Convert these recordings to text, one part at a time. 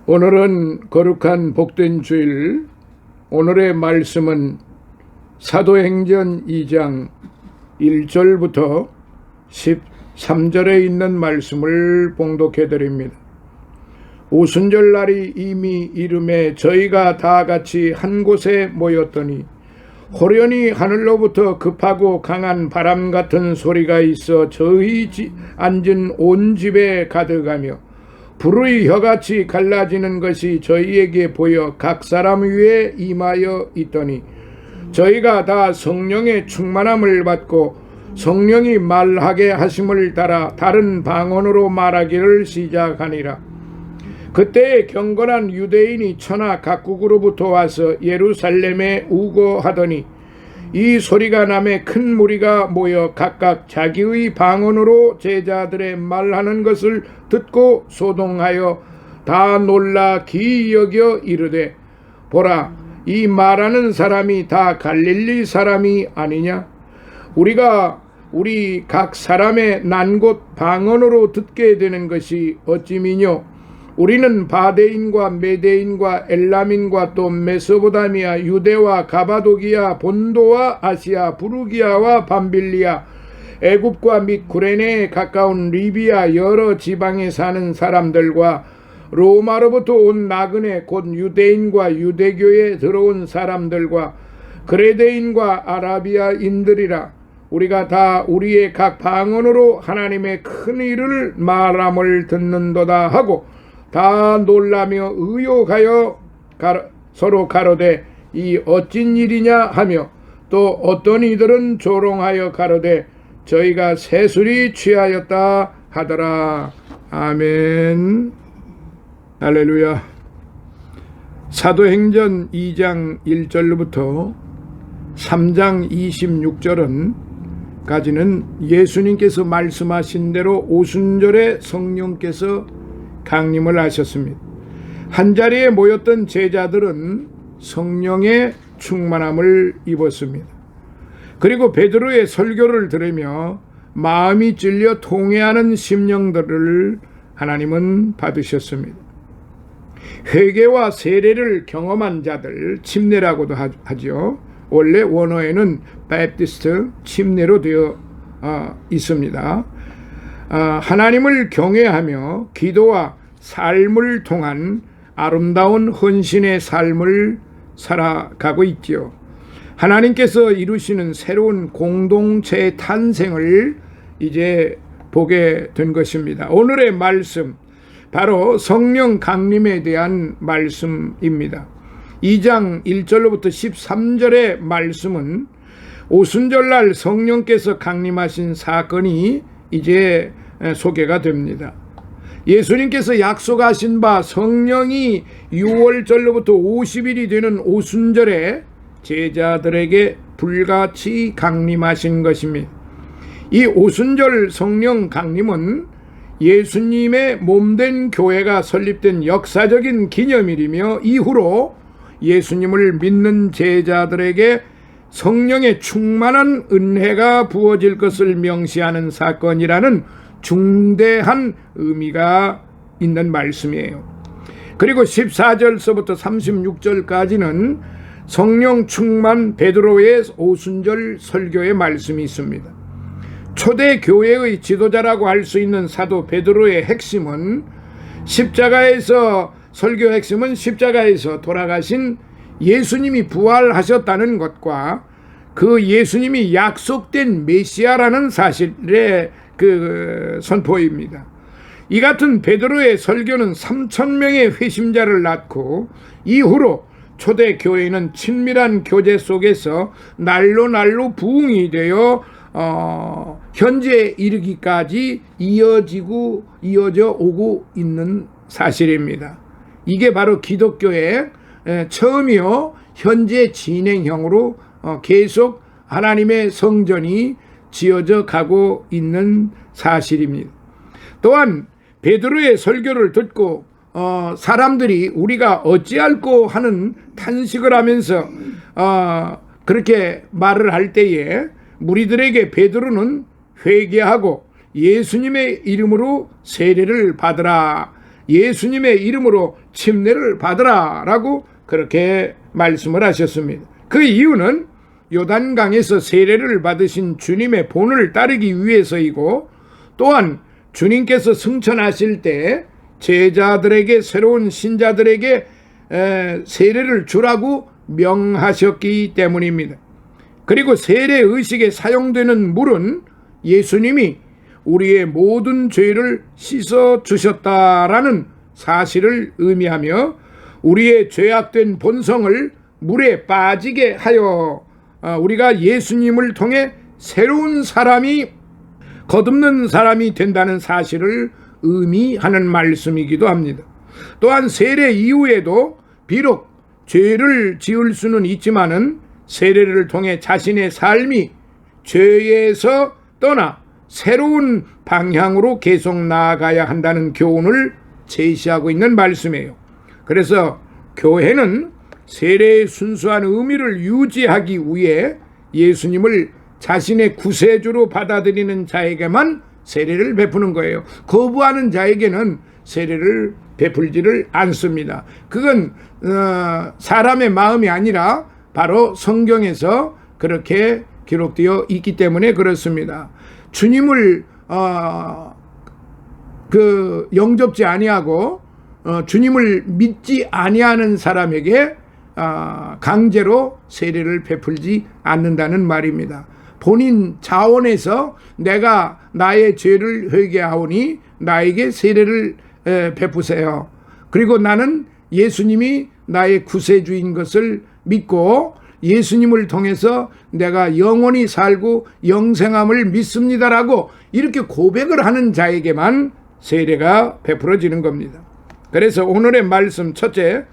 오늘은 거룩한 복된 주일, 오늘의 말씀은 사도행전 2장 1절부터 13절에 있는 말씀을 봉독해 드립니다. 오순절 날이 이미 이름에 저희가 다 같이 한 곳에 모였더니 호련히 하늘로부터 급하고 강한 바람 같은 소리가 있어 저희 앉은 온 집에 가득하며 불의 혀같이 갈라지는 것이 저희에게 보여 각 사람 위에 임하여 있더니 저희가 다 성령의 충만함을 받고 성령이 말하게 하심을 따라 다른 방언으로 말하기를 시작하니라. 그때에 경건한 유대인이 천하 각국으로부터 와서 예루살렘에 우거하더니 이 소리가 나매 큰 무리가 모여 각각 자기의 방언으로 제자들의 말하는 것을 듣고 소동하여 다 놀라 기이 여겨 이르되 보라, 이 말하는 사람이 다 갈릴리 사람이 아니냐? 우리 각 사람의 난 곳 방언으로 듣게 되는 것이 어찌미뇨? 우리는 바데인과 메데인과 엘람인과 또 메소포타미아, 유대와 가바도기아, 본도와 아시아, 부르기아와 밤빌리아, 애굽과 및 구레네에 가까운 리비아 여러 지방에 사는 사람들과 로마로부터 온 나그네 곧 유대인과 유대교에 들어온 사람들과 그레데인과 아라비아인들이라. 우리가 다 우리의 각 방언으로 하나님의 큰 일을 말함을 듣는도다 하고 다 놀라며 의욕하여 서로 가로되 이 어찐 일이냐 하며 또 어떤 이들은 조롱하여 가로되 저희가 새술이 취하였다 하더라. 아멘. 할렐루야. 사도행전 2장 1절부터 3장 26절은 까지는 예수님께서 말씀하신 대로 오순절에 성령께서 강림을 하셨습니다. 한자리에 모였던 제자들은 성령의 충만함을 입었습니다. 그리고 베드로의 설교를 들으며 마음이 찔려 통회하는 심령들을 하나님은 받으셨습니다. 회개와 세례를 경험한 자들, 침례라고도 하죠. 원래 원어에는 바프티스트, 침례로 되어 있습니다. 하나님을 경외하며 기도와 삶을 통한 아름다운 헌신의 삶을 살아가고 있지요. 하나님께서 이루시는 새로운 공동체의 탄생을 이제 보게 된 것입니다. 오늘의 말씀, 바로 성령 강림에 대한 말씀입니다. 2장 1절로부터 13절의 말씀은 오순절날 성령께서 강림하신 사건이 이제 소개가 됩니다. 예수님께서 약속하신 바 성령이 6월절로부터 50일이 되는 오순절에 제자들에게 불같이 강림하신 것입니다. 이 오순절 성령 강림은 예수님의 몸된 교회가 설립된 역사적인 기념일이며 이후로 예수님을 믿는 제자들에게 성령의 충만한 은혜가 부어질 것을 명시하는 사건이라는 중대한 의미가 있는 말씀이에요. 그리고 14절서부터 36절까지는 성령 충만 베드로의 오순절 설교의 말씀이 있습니다. 초대 교회의 지도자라고 할 수 있는 사도 베드로의 핵심은 설교 핵심은 십자가에서 돌아가신 예수님이 부활하셨다는 것과 그 예수님이 약속된 메시아라는 사실의 선포입니다. 이 같은 베드로의 설교는 3,000명의 회심자를 낳고 이후로 초대 교회는 친밀한 교제 속에서 날로 부흥이 되어 현재 이르기까지 이어져 오고 있는 사실입니다. 이게 바로 기독교의 처음이요 현재 진행형으로 계속 하나님의 성전이 지어져 가고 있는 사실입니다. 또한 베드로의 설교를 듣고 사람들이 우리가 어찌할꼬 하는 탄식을 하면서 그렇게 말을 할 때에 무리들에게 베드로는 회개하고 예수님의 이름으로 세례를 받으라, 예수님의 이름으로 침례를 받으라 라고 그렇게 말씀을 하셨습니다. 그 이유는 요단강에서 세례를 받으신 주님의 본을 따르기 위해서이고, 또한 주님께서 승천하실 때 제자들에게, 새로운 신자들에게 세례를 주라고 명하셨기 때문입니다. 그리고 세례 의식에 사용되는 물은 예수님이 우리의 모든 죄를 씻어 주셨다라는 사실을 의미하며, 우리의 죄악된 본성을 물에 빠지게 하여 우리가 예수님을 통해 새로운 사람이, 거듭난 사람이 된다는 사실을 의미하는 말씀이기도 합니다. 또한 세례 이후에도 비록 죄를 지을 수는 있지만은 세례를 통해 자신의 삶이 죄에서 떠나 새로운 방향으로 계속 나아가야 한다는 교훈을 제시하고 있는 말씀이에요. 그래서 교회는 세례의 순수한 의미를 유지하기 위해 예수님을 자신의 구세주로 받아들이는 자에게만 세례를 베푸는 거예요. 거부하는 자에게는 세례를 베풀지를 않습니다. 그건 사람의 마음이 아니라 바로 성경에서 그렇게 기록되어 있기 때문에 그렇습니다. 주님을 영접지 아니하고 주님을 믿지 아니하는 사람에게 강제로 세례를 베풀지 않는다는 말입니다. 본인 자원에서 내가 나의 죄를 회개하오니 나에게 세례를 베푸세요. 그리고 나는 예수님이 나의 구세주인 것을 믿고 예수님을 통해서 내가 영원히 살고 영생함을 믿습니다라고 이렇게 고백을 하는 자에게만 세례가 베풀어지는 겁니다. 그래서 오늘의 말씀 첫째,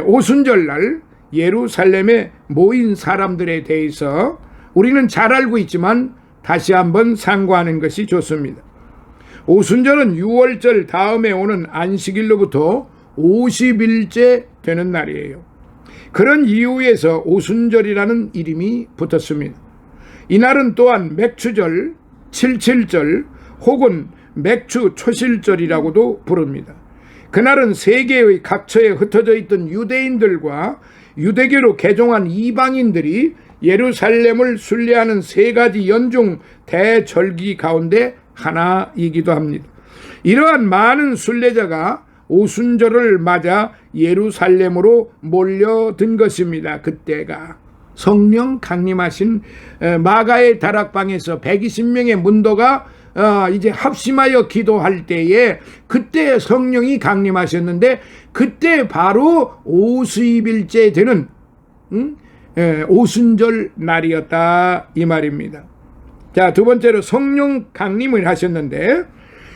오순절날 예루살렘에 모인 사람들에 대해서 우리는 잘 알고 있지만 다시 한번 상고하는 것이 좋습니다. 오순절은 6월절 다음에 오는 안식일로부터 50일째 되는 날이에요. 그런 이유에서 오순절이라는 이름이 붙었습니다. 이날은 또한 맥추절, 칠칠절 혹은 맥추 초실절이라고도 부릅니다. 그날은 세계의 각처에 흩어져 있던 유대인들과 유대교로 개종한 이방인들이 예루살렘을 순례하는 세 가지 연중 대절기 가운데 하나이기도 합니다. 이러한 많은 순례자가 오순절을 맞아 예루살렘으로 몰려든 것입니다. 그때가 성령 강림하신 마가의 다락방에서 120명의 문도가 이제 합심하여 기도할 때에 그때 성령이 강림하셨는데, 그때 바로 50일째 되는 오순절 날이었다 이 말입니다. 자, 두 번째로 성령 강림을 하셨는데,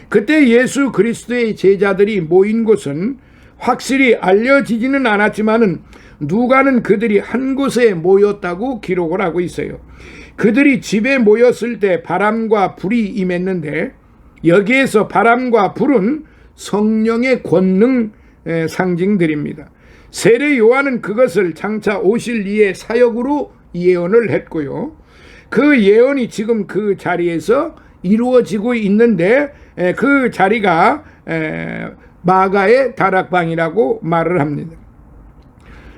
그때 예수 그리스도의 제자들이 모인 곳은 확실히 알려지지는 않았지만은 누가는 그들이 한 곳에 모였다고 기록을 하고 있어요. 그들이 집에 모였을 때 바람과 불이 임했는데, 여기에서 바람과 불은 성령의 권능 상징들입니다. 세례 요한은 그것을 장차 오실 이의 사역으로 예언을 했고요. 그 예언이 지금 그 자리에서 이루어지고 있는데, 그 자리가 마가의 다락방이라고 말을 합니다.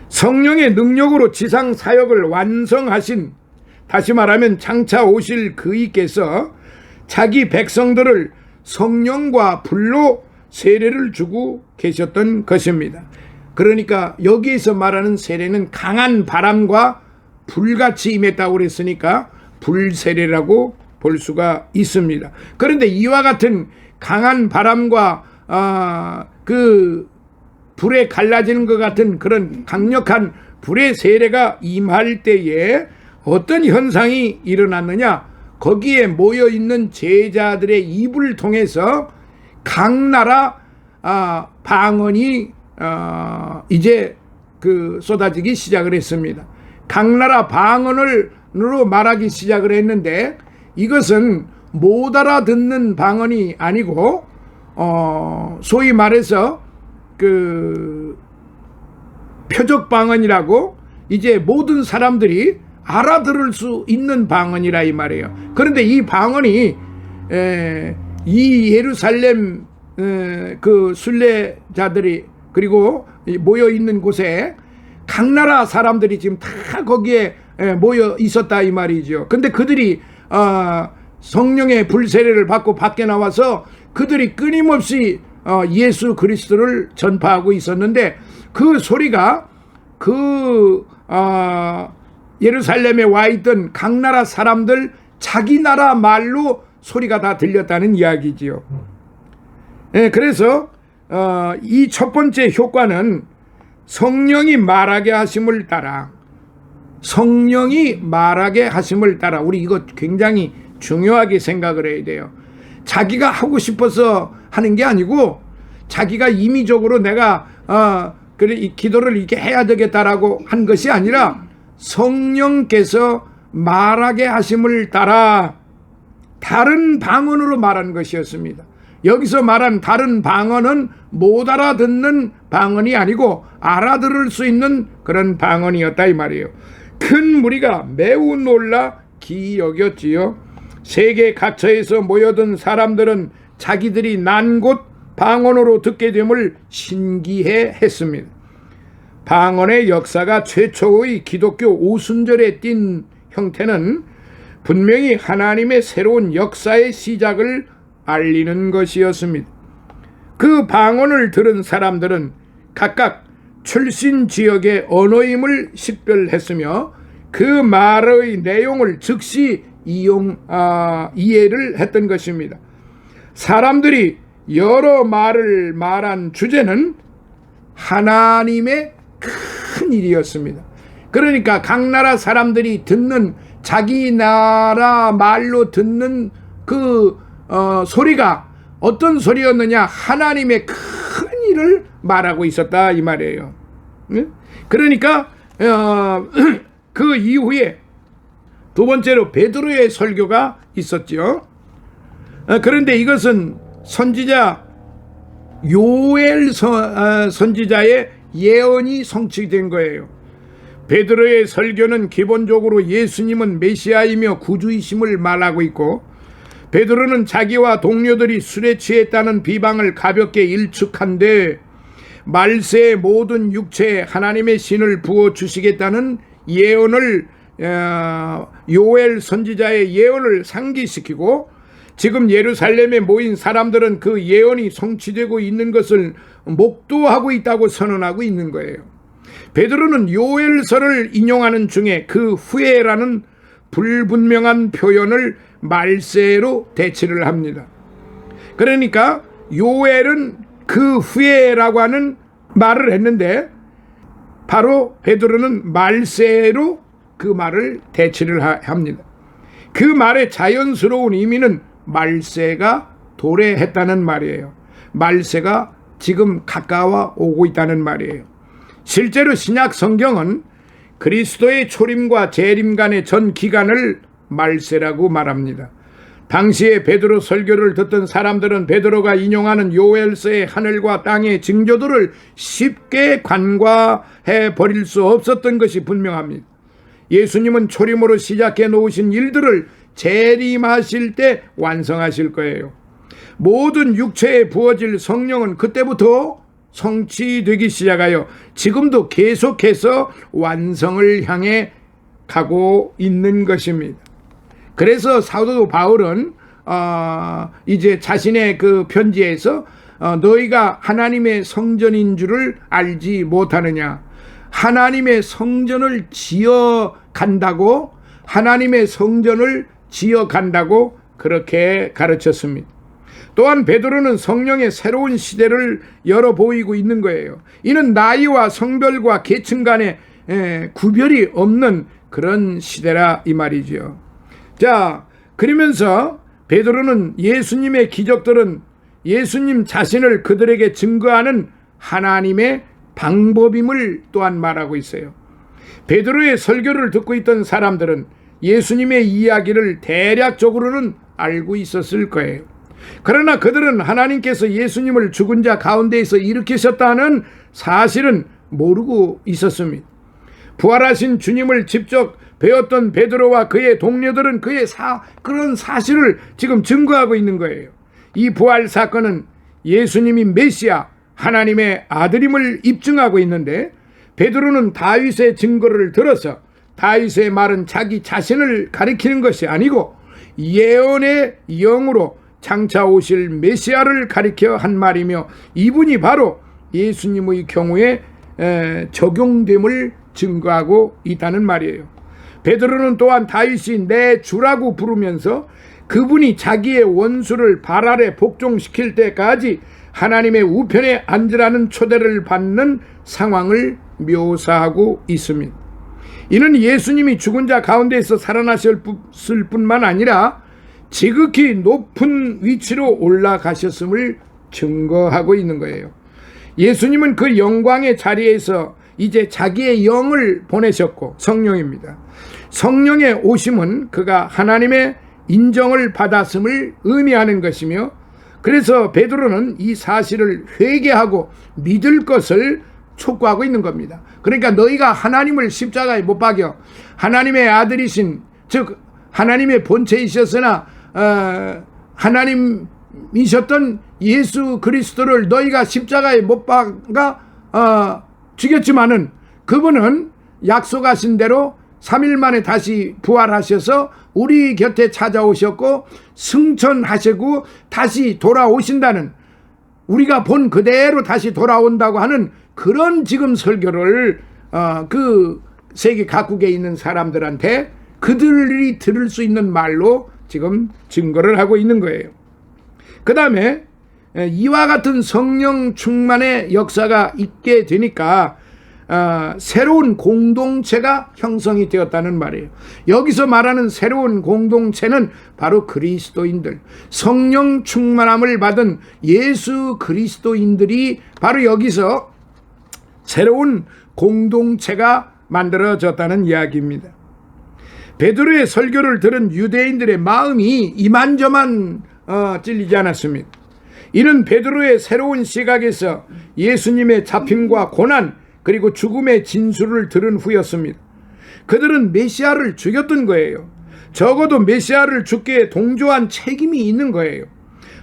성령의 능력으로 지상 사역을 완성하신, 다시 말하면 장차 오실 그이께서 자기 백성들을 성령과 불로 세례를 주고 계셨던 것입니다. 그러니까 여기에서 말하는 세례는 강한 바람과 불같이 임했다고 그랬으니까 불세례라고 볼 수가 있습니다. 그런데 이와 같은 강한 바람과 그 불에 갈라지는 것 같은 그런 강력한 불의 세례가 임할 때에 어떤 현상이 일어났느냐? 거기에 모여있는 제자들의 입을 통해서 각 나라 방언이 이제 쏟아지기 시작을 했습니다. 각 나라 방언으로 말하기 시작을 했는데, 이것은 못 알아듣는 방언이 아니고 소위 말해서 표적 방언이라고 이제 모든 사람들이 알아들을 수 있는 방언이라 이 말이에요. 그런데 이 방언이 이 예루살렘 그 순례자들이 그리고 모여 있는 곳에 각 나라 사람들이 지금 다 거기에 모여 있었다 이 말이죠. 근데 그들이 성령의 불세례를 받고 밖에 나와서 그들이 끊임없이 예수 그리스도를 전파하고 있었는데 그 소리가 그 예루살렘에 와 있던 각 나라 사람들 자기 나라 말로 소리가 다 들렸다는 이야기지요. 그래서 이 첫 번째 효과는 성령이 말하게 하심을 따라, 성령이 말하게 하심을 따라, 우리 이거 굉장히 중요하게 생각을 해야 돼요. 자기가 하고 싶어서 하는 게 아니고 자기가 임의적으로 내가 그래 이 기도를 이렇게 해야 되겠다라고 한 것이 아니라 성령께서 말하게 하심을 따라 다른 방언으로 말한 것이었습니다. 여기서 말한 다른 방언은 못 알아듣는 방언이 아니고 알아들을 수 있는 그런 방언이었다 이 말이에요. 큰 무리가 매우 놀라 기이 여겼지요. 세계 각처에서 모여든 사람들은 자기들이 난 곳 방언으로 듣게 됨을 신기해 했습니다. 방언의 역사가 최초의 기독교 오순절에 띈 형태는 분명히 하나님의 새로운 역사의 시작을 알리는 것이었습니다. 그 방언을 들은 사람들은 각각 출신 지역의 언어임을 식별했으며 그 말의 내용을 즉시 이해를 했던 것입니다. 사람들이 여러 말을 말한 주제는 하나님의 큰 일이었습니다. 그러니까 각 나라 사람들이 듣는 자기 나라 말로 듣는 그 소리가 어떤 소리였느냐? 하나님의 큰 일을 말하고 있었다 이 말이에요. 그러니까 그 이후에 두 번째로 베드로의 설교가 있었죠. 그런데 이것은 선지자 요엘 선지자의 예언이 성취된 거예요. 베드로의 설교는 기본적으로 예수님은 메시아이며 구주이심을 말하고 있고, 베드로는 자기와 동료들이 술에 취했다는 비방을 가볍게 일축한데 말세의 모든 육체에 하나님의 신을 부어주시겠다는 예언을 요엘 선지자의 예언을 상기시키고, 지금 예루살렘에 모인 사람들은 그 예언이 성취되고 있는 것을 목도하고 있다고 선언하고 있는 거예요. 베드로는 요엘서를 인용하는 중에 그 후에라는 불분명한 표현을 말세로 대치를 합니다. 그러니까 요엘은 그 후에라고 하는 말을 했는데 바로 베드로는 말세로 그 말을 대치를 합니다. 그 말의 자연스러운 의미는 말세가 도래했다는 말이에요. 말세가 지금 가까워 오고 있다는 말이에요. 실제로 신약 성경은 그리스도의 초림과 재림 간의 전 기간을 말세라고 말합니다. 당시에 베드로 설교를 듣던 사람들은 베드로가 인용하는 요엘서의 하늘과 땅의 징조들을 쉽게 간과해 버릴 수 없었던 것이 분명합니다. 예수님은 초림으로 시작해 놓으신 일들을 재림하실 때 완성하실 거예요. 모든 육체에 부어질 성령은 그때부터 성취되기 시작하여 지금도 계속해서 완성을 향해 가고 있는 것입니다. 그래서 사도 바울은 이제 자신의 그 편지에서 너희가 하나님의 성전인 줄을 알지 못하느냐, 하나님의 성전을 지어 간다고, 하나님의 성전을 지어 간다고 그렇게 가르쳤습니다. 또한 베드로는 성령의 새로운 시대를 열어 보이고 있는 거예요. 이는 나이와 성별과 계층 간에 구별이 없는 그런 시대라 이 말이죠. 자, 그러면서 베드로는 예수님의 기적들은 예수님 자신을 그들에게 증거하는 하나님의 방법임을 또한 말하고 있어요. 베드로의 설교를 듣고 있던 사람들은 예수님의 이야기를 대략적으로는 알고 있었을 거예요. 그러나 그들은 하나님께서 예수님을 죽은 자 가운데에서 일으키셨다는 사실은 모르고 있었습니다. 부활하신 주님을 직접 배웠던 베드로와 그의 동료들은 그런 사실을 지금 증거하고 있는 거예요. 이 부활 사건은 예수님이 메시아 하나님의 아들임을 입증하고 있는데, 베드로는 다윗의 증거를 들어서 다윗의 말은 자기 자신을 가리키는 것이 아니고 예언의 영으로 장차 오실 메시아를 가리켜 한 말이며, 이분이 바로 예수님의 경우에 적용됨을 증거하고 있다는 말이에요. 베드로는 또한 다윗이 내 주라고 부르면서 그분이 자기의 원수를 발 아래 복종시킬 때까지 하나님의 우편에 앉으라는 초대를 받는 상황을 묘사하고 있습니다. 이는 예수님이 죽은 자 가운데에서 살아나셨을 뿐만 아니라 지극히 높은 위치로 올라가셨음을 증거하고 있는 거예요. 예수님은 그 영광의 자리에서 이제 자기의 영을 보내셨고, 성령입니다. 성령의 오심은 그가 하나님의 인정을 받았음을 의미하는 것이며, 그래서 베드로는 이 사실을 회개하고 믿을 것을 촉구하고 있는 겁니다. 그러니까 너희가 하나님을 십자가에 못 박여 하나님의 아들이신, 즉 하나님의 본체이셨으나 하나님이셨던 예수 그리스도를 너희가 십자가에 못 박아 죽였지만은 그분은 약속하신 대로 3일 만에 다시 부활하셔서 우리 곁에 찾아오셨고 승천하시고 다시 돌아오신다는, 우리가 본 그대로 다시 돌아온다고 하는 그런 지금 설교를 그 세계 각국에 있는 사람들한테 그들이 들을 수 있는 말로 지금 증거를 하고 있는 거예요. 그 다음에 이와 같은 성령 충만의 역사가 있게 되니까 새로운 공동체가 형성이 되었다는 말이에요. 여기서 말하는 새로운 공동체는 바로 그리스도인들, 성령 충만함을 받은 예수 그리스도인들이 바로 여기서 새로운 공동체가 만들어졌다는 이야기입니다. 베드로의 설교를 들은 유대인들의 마음이 이만저만 찔리지 않았습니다. 이는 베드로의 새로운 시각에서 예수님의 잡힘과 고난 그리고 죽음의 진술을 들은 후였습니다. 그들은 메시아를 죽였던 거예요. 적어도 메시아를 죽게 동조한 책임이 있는 거예요.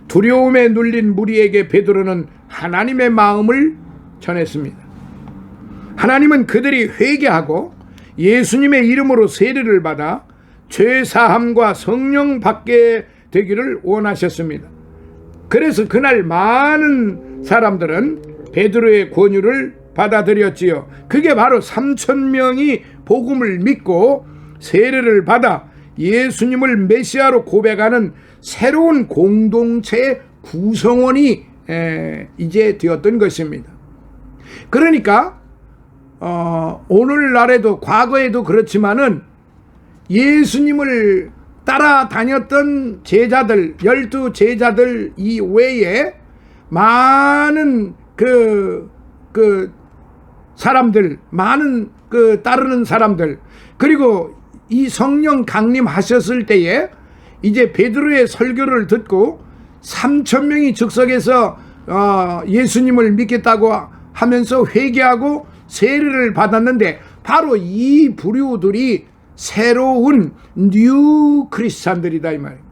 두려움에 눌린 무리에게 베드로는 하나님의 마음을 전했습니다. 하나님은 그들이 회개하고 예수님의 이름으로 세례를 받아 죄사함과 성령 받게 되기를 원하셨습니다. 그래서 그날 많은 사람들은 베드로의 권유를 받아들였지요. 그게 바로 3,000명이 복음을 믿고 세례를 받아 예수님을 메시아로 고백하는 새로운 공동체의 구성원이 이제 되었던 것입니다. 그러니까 오늘날에도 과거에도 그렇지만은 예수님을 따라다녔던 제자들, 12제자들 이외에 많은 사람들, 많은 따르는 사람들, 그리고 이 성령 강림하셨을 때에 이제 베드로의 설교를 듣고 3,000명이 즉석에서 예수님을 믿겠다고 하면서 회개하고 세례를 받았는데, 바로 이 부류들이 새로운 뉴 크리스찬들이다 이 말이에요.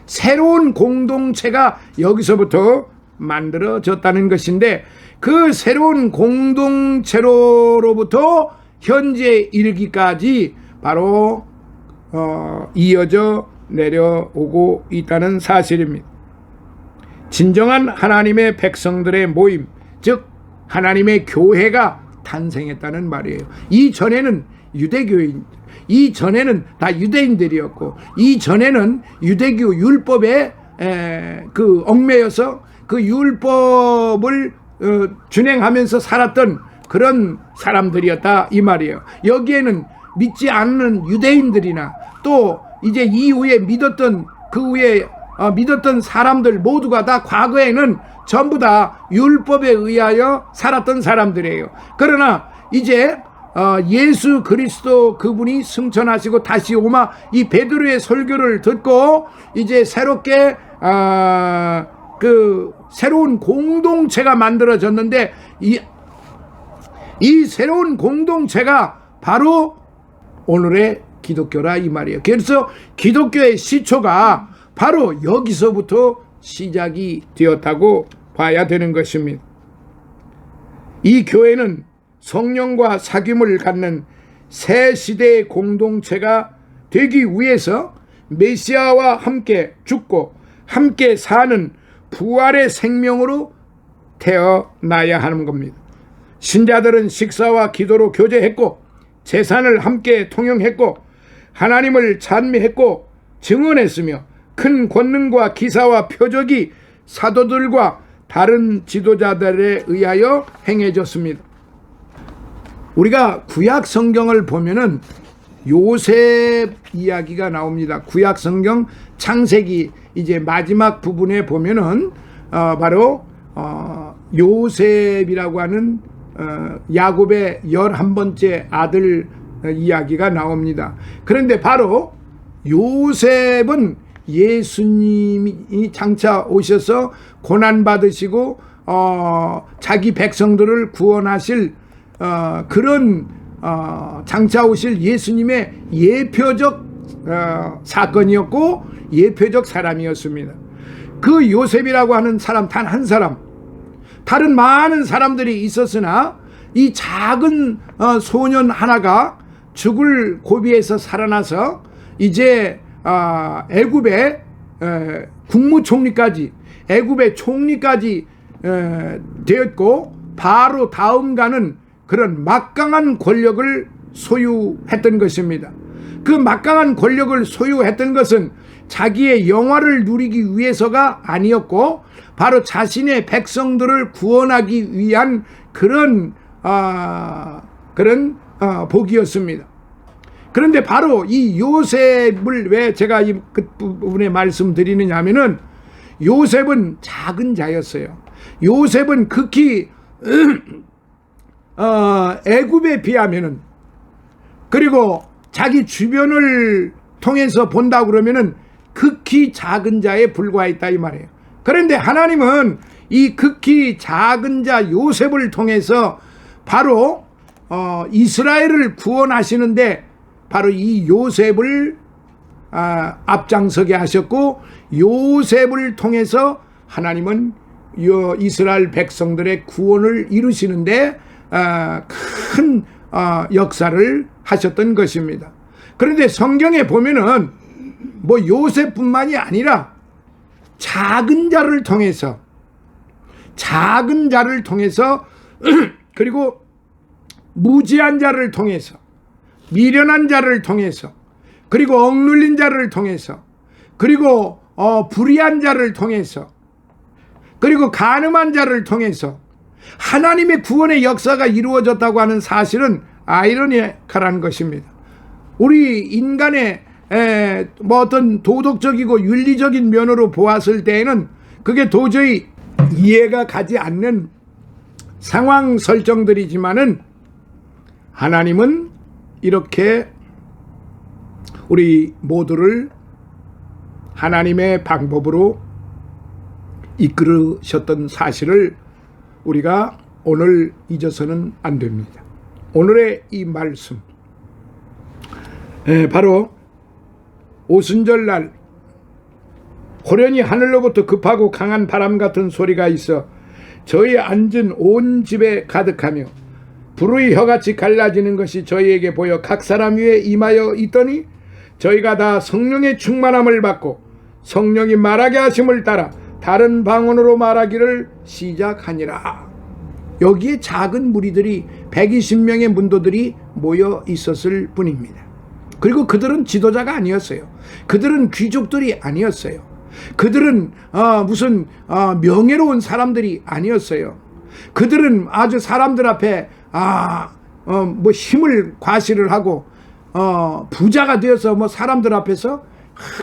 새로운 공동체가 여기서부터 만들어졌다는 것인데, 그 새로운 공동체로부터 현재 이르기까지 바로 이어져 내려오고 있다는 사실입니다. 진정한 하나님의 백성들의 모임, 즉 하나님의 교회가 탄생했다는 말이에요. 이전에는 유대교인, 이전에는 다 유대인들이었고, 이전에는 유대교 율법에 얽매여서 그 율법을 준행하면서 살았던 그런 사람들이었다 이 말이에요. 여기에는 믿지 않는 유대인들이나 또 이제 이후에 믿었던 그 후에 믿었던 사람들 모두가 다 과거에는 전부 다 율법에 의하여 살았던 사람들이에요. 그러나 이제 예수 그리스도 그분이 승천하시고 다시 오마 이 베드로의 설교를 듣고 이제 새롭게 그 새로운 공동체가 만들어졌는데, 이 새로운 공동체가 바로 오늘의 기독교라 이 말이에요. 그래서 기독교의 시초가 바로 여기서부터 시작이 되었다고 봐야 되는 것입니다. 이 교회는 성령과 사귐을 갖는 새 시대의 공동체가 되기 위해서 메시아와 함께 죽고 함께 사는 부활의 생명으로 태어나야 하는 겁니다. 신자들은 식사와 기도로 교제했고 제산을 함께 통용했고 하나님을 찬미했고 증언했으며 큰 권능과 기사와 표적이 사도들과 다른 지도자들에 의하여 행해졌습니다. 우리가 구약 성경을 보면은 요셉 이야기가 나옵니다. 구약 성경 창세기 이제 마지막 부분에 보면은 바로 요셉이라고 하는 야곱의 11번째 아들 이야기가 나옵니다. 그런데 바로 요셉은 예수님이 장차 오셔서 고난받으시고 자기 백성들을 구원하실 그런 장차 오실 예수님의 예표적 사건이었고 예표적 사람이었습니다. 그 요셉이라고 하는 사람 단 한 사람, 다른 많은 사람들이 있었으나 이 작은 소년 하나가 죽을 고비에서 살아나서 이제 애굽의 국무총리까지 애굽의 총리까지 되었고 바로 다음가는 그런 막강한 권력을 소유했던 것입니다. 그 막강한 권력을 소유했던 것은 자기의 영화를 누리기 위해서가 아니었고 바로 자신의 백성들을 구원하기 위한 그런 복이었습니다. 그런데 바로 이 요셉을 왜 제가 이 끝부분에 말씀드리느냐 하면은 요셉은 작은 자였어요. 요셉은 극히 애굽에 비하면은 그리고 자기 주변을 통해서 본다 그러면은 극히 작은 자에 불과했다 이 말이에요. 그런데 하나님은 이 극히 작은 자 요셉을 통해서 바로 이스라엘을 구원하시는데 바로 이 요셉을 앞장서게 하셨고 요셉을 통해서 하나님은 이스라엘 백성들의 구원을 이루시는데 큰 역사를 하셨던 것입니다. 그런데 성경에 보면은 뭐 요셉뿐만이 아니라 작은 자를 통해서 그리고 무지한 자를 통해서 미련한 자를 통해서 그리고 억눌린 자를 통해서 그리고 불의한 자를 통해서 그리고 간음한 자를 통해서 하나님의 구원의 역사가 이루어졌다고 하는 사실은 아이러니컬한 것입니다. 우리 인간의 뭐 어떤 도덕적이고 윤리적인 면으로 보았을 때에는 그게 도저히 이해가 가지 않는 상황 설정들이지만은 하나님은 이렇게 우리 모두를 하나님의 방법으로 이끌으셨던 사실을 우리가 오늘 잊어서는 안 됩니다. 오늘의 이 말씀 바로 오순절날 호련히 하늘로부터 급하고 강한 바람 같은 소리가 있어 저희 앉은 온 집에 가득하며 불의 혀같이 갈라지는 것이 저희에게 보여 각 사람 위에 임하여 있더니 저희가 다 성령의 충만함을 받고 성령이 말하게 하심을 따라 다른 방언으로 말하기를 시작하니라. 여기에 작은 무리들이 120명의 문도들이 모여 있었을 뿐입니다. 그리고 그들은 지도자가 아니었어요. 그들은 귀족들이 아니었어요. 그들은 무슨 명예로운 사람들이 아니었어요. 그들은 아주 사람들 앞에 뭐 힘을 과시를 하고 부자가 되어서 뭐 사람들 앞에서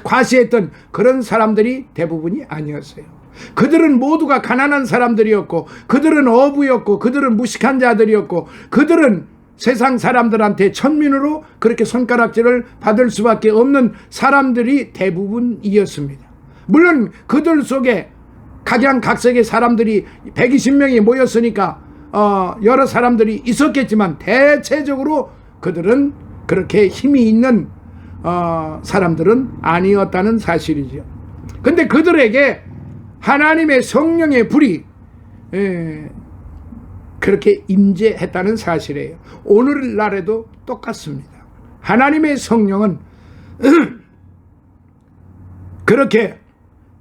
과시했던 그런 사람들이 대부분이 아니었어요. 그들은 모두가 가난한 사람들이었고 그들은 어부였고 그들은 무식한 자들이었고 그들은 세상 사람들한테 천민으로 그렇게 손가락질을 받을 수밖에 없는 사람들이 대부분이었습니다. 물론 그들 속에 각양각색의 사람들이 120명이 모였으니까 여러 사람들이 있었겠지만 대체적으로 그들은 그렇게 힘이 있는 사람들은 아니었다는 사실이죠. 근데 그들에게 하나님의 성령의 불이 그렇게 임재했다는 사실이에요. 오늘날에도 똑같습니다. 하나님의 성령은 그렇게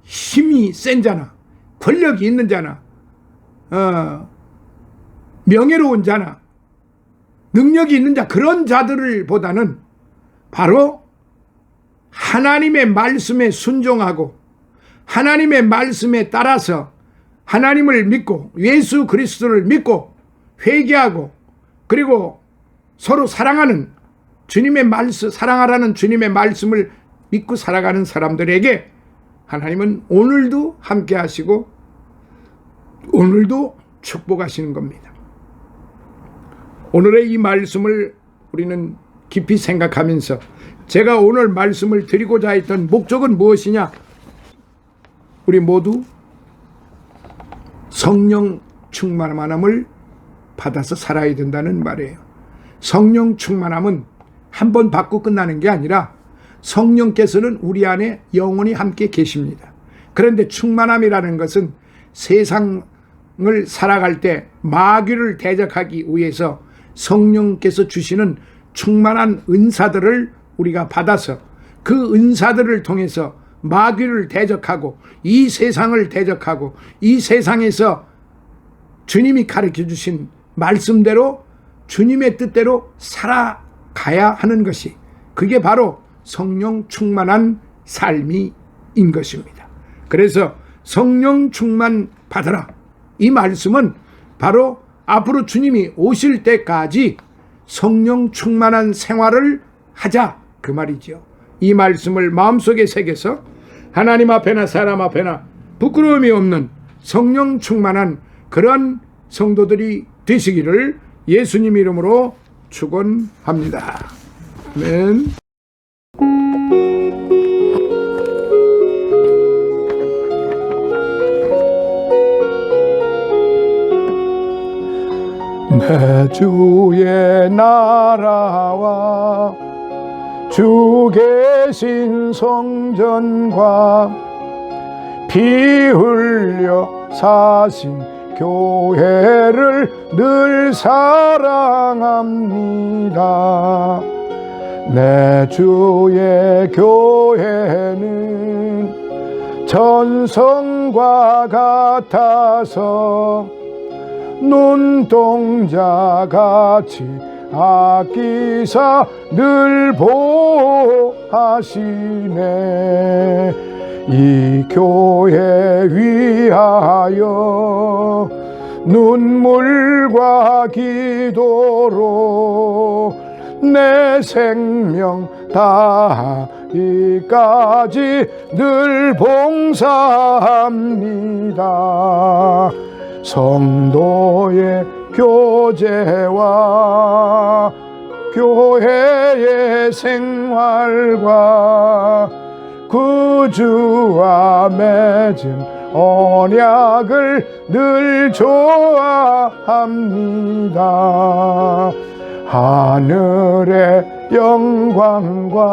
힘이 센 자나 권력이 있는 자나 명예로운 자나 능력이 있는 자, 그런 자들을 보다는 바로 하나님의 말씀에 순종하고 하나님의 말씀에 따라서 하나님을 믿고 예수 그리스도를 믿고 회개하고 그리고 서로 사랑하는 주님의 말씀, 사랑하라는 주님의 말씀을 믿고 살아가는 사람들에게 하나님은 오늘도 함께 하시고 오늘도 축복하시는 겁니다. 오늘의 이 말씀을 우리는 깊이 생각하면서 제가 오늘 말씀을 드리고자 했던 목적은 무엇이냐? 우리 모두 성령 충만함을 받아서 살아야 된다는 말이에요. 성령 충만함은 한 번 받고 끝나는 게 아니라 성령께서는 우리 안에 영원히 함께 계십니다. 그런데 충만함이라는 것은 세상을 살아갈 때 마귀를 대적하기 위해서 성령께서 주시는 충만한 은사들을 우리가 받아서 그 은사들을 통해서 마귀를 대적하고 이 세상을 대적하고 이 세상에서 주님이 가르쳐 주신 말씀대로 주님의 뜻대로 살아가야 하는 것이, 그게 바로 성령 충만한 삶인 것입니다. 그래서 성령 충만 받으라, 이 말씀은 바로 앞으로 주님이 오실 때까지 성령 충만한 생활을 하자, 그 말이죠. 이 말씀을 마음속에 새겨서 하나님 앞에나 사람 앞에나 부끄러움이 없는 성령 충만한 그런 성도들이 되시기를 예수님 이름으로 축원합니다. 아멘. 내 주의 나라와 주 계신 성전과 피 흘려 사신 교회를 늘 사랑합니다. 내 주의 교회는 전성과 같아서 눈동자같이 아끼사 늘 보호하시네. 이 교회 위하여 눈물과 기도로 내 생명 다하기까지 늘 봉사합니다. 성도의 교제와 교회의 생활과 구주와 맺은 언약을 늘 좋아합니다. 하늘의 영광과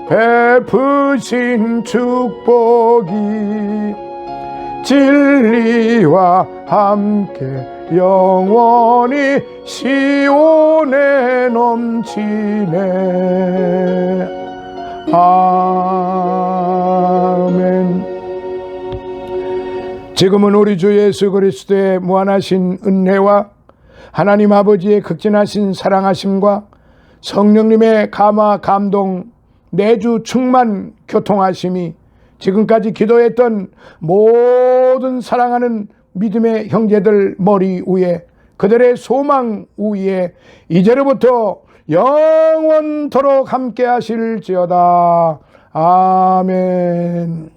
베푸신 축복이 진리와 함께 영원히 시온에 넘치네. 아멘. 지금은 우리 주 예수 그리스도의 무한하신 은혜와 하나님 아버지의 극진하신 사랑하심과 성령님의 감화 감동 내주 충만 교통하심이 지금까지 기도했던 모든 사랑하는 믿음의 형제들 머리 위에, 그들의 소망 위에 이제로부터 영원토록 함께 하실지어다. 아멘.